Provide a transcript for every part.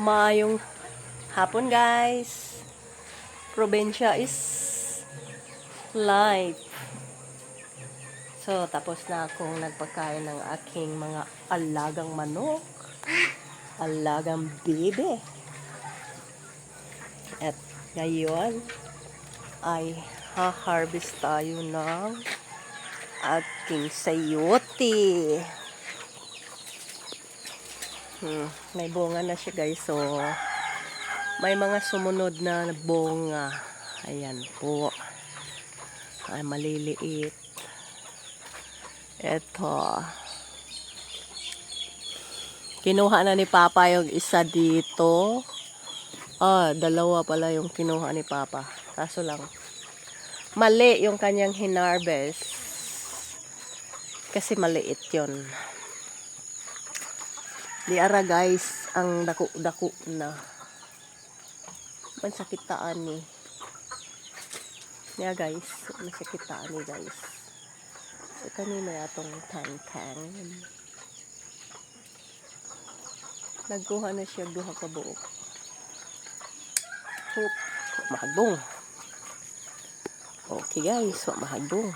Maayong hapon, guys. Probinsya is life. So, tapos na akong nagpagkain ng aking mga alagang manok, alagang bibe. At ngayon ay ha-harvest tayo ng aking sayote. May bunga na siya, guys. So, may mga sumunod na bunga. Ayan po. Ay, maliliit. Eto. Kinuha na ni Papa yung isa dito. Dalawa pala yung kinuha ni Papa. Kaso lang, mali yung kanyang hinarvest. Kasi maliit yun. Di ara, guys, ang dako-dako na. Mansakitaan ni. Yeah, guys. Mansakitaan ni, guys. So, kanina yatong tang-tang. Nagkuha na siya duha ka buok. Hoop. Mahagbong. Okay, guys. Mahagbong.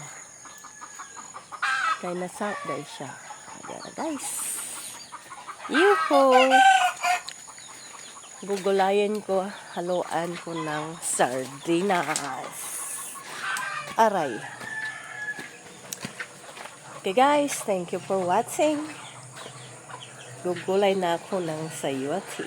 Kaya nasa, guys, siya. Ayan, guys. Yuho! Gugulayin ko, haluan ko ng sardinas. Aray. Okay, guys. Thank you for watching. Gugulay na ako ng sayote.